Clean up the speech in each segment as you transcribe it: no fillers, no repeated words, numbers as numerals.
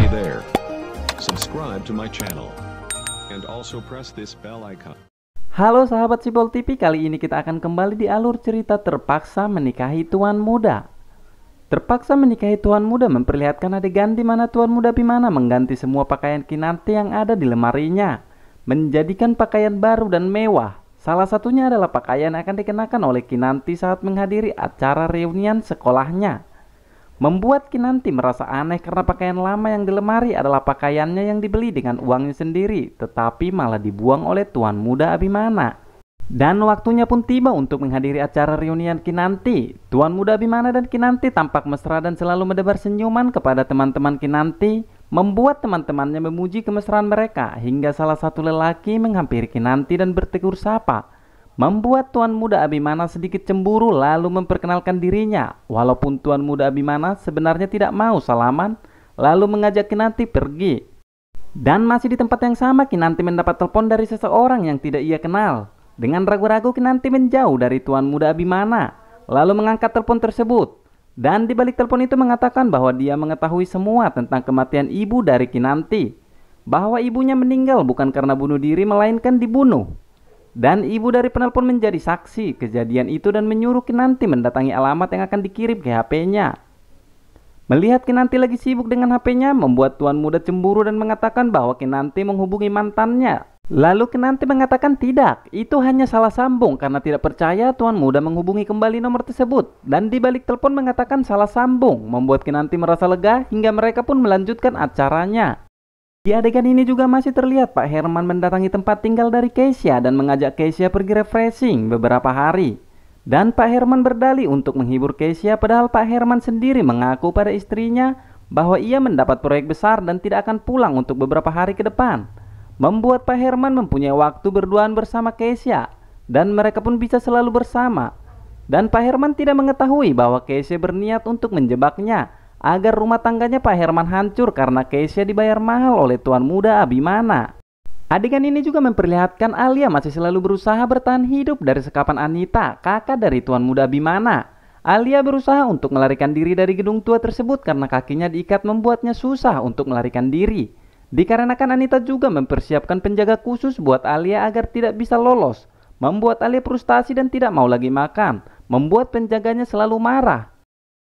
Hey there. Subscribe to my channel. And also press this bell icon. Halo sahabat Simbol TV, kali ini kita akan kembali di alur cerita Terpaksa Menikahi Tuan Muda. Terpaksa Menikahi Tuan Muda memperlihatkan adegan di mana Tuan Muda Bimana mengganti semua pakaian Kinanti yang ada di lemarinya, menjadikan pakaian baru dan mewah. Salah satunya adalah pakaian yang akan dikenakan oleh Kinanti saat menghadiri acara reunian sekolahnya. Membuat Kinanti merasa aneh karena pakaian lama yang di lemari adalah pakaiannya yang dibeli dengan uangnya sendiri, tetapi malah dibuang oleh Tuan Muda Abimana. Dan waktunya pun tiba untuk menghadiri acara reunian Kinanti. Tuan Muda Abimana dan Kinanti tampak mesra dan selalu menebar senyuman kepada teman-teman Kinanti, membuat teman-temannya memuji kemesraan mereka hingga salah satu lelaki menghampiri Kinanti dan bertegur sapa, membuat Tuan Muda Abimana sedikit cemburu lalu memperkenalkan dirinya. Walaupun Tuan Muda Abimana sebenarnya tidak mau salaman, lalu mengajak Kinanti pergi. Dan masih di tempat yang sama, Kinanti mendapat telepon dari seseorang yang tidak ia kenal. Dengan ragu-ragu Kinanti menjauh dari Tuan Muda Abimana, lalu mengangkat telepon tersebut. Dan di balik telepon itu mengatakan bahwa dia mengetahui semua tentang kematian ibu dari Kinanti, bahwa ibunya meninggal bukan karena bunuh diri melainkan dibunuh. Dan ibu dari penelpon menjadi saksi kejadian itu dan menyuruh Kinanti mendatangi alamat yang akan dikirim ke HP-nya. Melihat Kinanti lagi sibuk dengan HP-nya, membuat Tuan Muda cemburu dan mengatakan bahwa Kinanti menghubungi mantannya. Lalu Kinanti mengatakan tidak, itu hanya salah sambung karena tidak percaya Tuan Muda menghubungi kembali nomor tersebut. Dan di balik telepon mengatakan salah sambung, membuat Kinanti merasa lega hingga mereka pun melanjutkan acaranya. Di adegan ini juga masih terlihat Pak Herman mendatangi tempat tinggal dari Keisha dan mengajak Keisha pergi refreshing beberapa hari. Dan Pak Herman berdalih untuk menghibur Keisha, padahal Pak Herman sendiri mengaku pada istrinya bahwa ia mendapat proyek besar dan tidak akan pulang untuk beberapa hari ke depan. Membuat Pak Herman mempunyai waktu berduaan bersama Keisha dan mereka pun bisa selalu bersama. Dan Pak Herman tidak mengetahui bahwa Keisha berniat untuk menjebaknya agar rumah tangganya Pak Herman hancur karena Keisha dibayar mahal oleh Tuan Muda Abimana. Adegan ini juga memperlihatkan Alia masih selalu berusaha bertahan hidup dari sekapan Anita, kakak dari Tuan Muda Abimana. Alia berusaha untuk melarikan diri dari gedung tua tersebut karena kakinya diikat membuatnya susah untuk melarikan diri. Dikarenakan Anita juga mempersiapkan penjaga khusus buat Alia agar tidak bisa lolos, membuat Alia frustasi dan tidak mau lagi makan, membuat penjaganya selalu marah.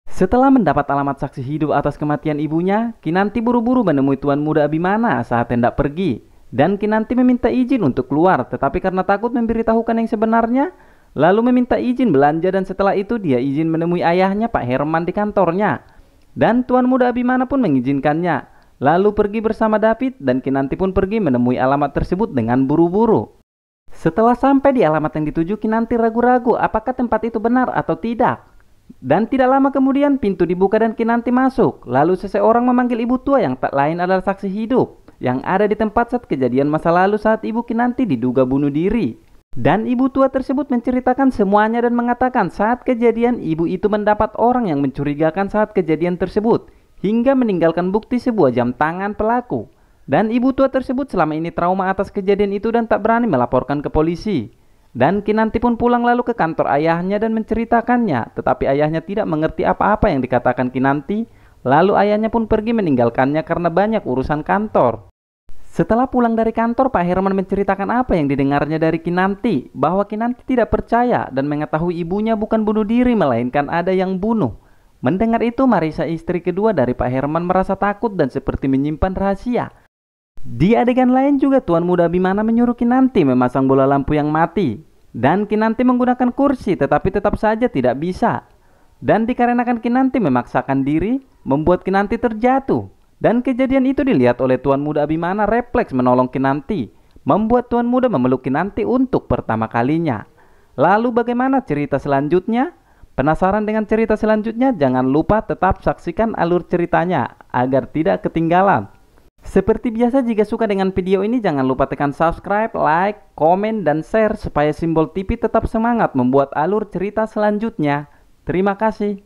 Setelah mendapat alamat saksi hidup atas kematian ibunya, Kinanti buru-buru menemui Tuan Muda Abimana saat hendak pergi. Dan Kinanti meminta izin untuk keluar, tetapi karena takut memberitahukan yang sebenarnya, lalu meminta izin belanja dan setelah itu dia izin menemui ayahnya Pak Herman di kantornya. Dan Tuan Muda Abimana pun mengizinkannya, lalu pergi bersama David dan Kinanti pun pergi menemui alamat tersebut dengan buru-buru. Setelah sampai di alamat yang dituju, Kinanti ragu-ragu apakah tempat itu benar atau tidak. Dan tidak lama kemudian pintu dibuka dan Kinanti masuk. Lalu seseorang memanggil ibu tua yang tak lain adalah saksi hidup yang ada di tempat saat kejadian masa lalu saat ibu Kinanti diduga bunuh diri. Dan ibu tua tersebut menceritakan semuanya dan mengatakan saat kejadian ibu itu mendapat orang yang mencurigakan saat kejadian tersebut hingga meninggalkan bukti sebuah jam tangan pelaku. Dan ibu tua tersebut selama ini trauma atas kejadian itu dan tak berani melaporkan ke polisi. Dan Kinanti pun pulang lalu ke kantor ayahnya dan menceritakannya, tetapi ayahnya tidak mengerti apa-apa yang dikatakan Kinanti. Lalu ayahnya pun pergi meninggalkannya karena banyak urusan kantor. Setelah pulang dari kantor, Pak Herman menceritakan apa yang didengarnya dari Kinanti, bahwa Kinanti tidak percaya dan mengetahui ibunya bukan bunuh diri melainkan ada yang bunuh. Mendengar itu, Marisa istri kedua dari Pak Herman merasa takut dan seperti menyimpan rahasia. Di adegan lain juga Tuan Muda Abimana menyuruh Kinanti memasang bola lampu yang mati. Dan Kinanti menggunakan kursi tetapi tetap saja tidak bisa. Dan dikarenakan Kinanti memaksakan diri, membuat Kinanti terjatuh. Dan kejadian itu dilihat oleh Tuan Muda Abimana refleks menolong Kinanti, membuat Tuan Muda memeluk Kinanti untuk pertama kalinya. Lalu bagaimana cerita selanjutnya? Penasaran dengan cerita selanjutnya? Jangan lupa tetap saksikan alur ceritanya agar tidak ketinggalan. Seperti biasa, jika suka dengan video ini jangan lupa tekan subscribe, like, komen, dan share supaya Simbol TV tetap semangat membuat alur cerita selanjutnya. Terima kasih.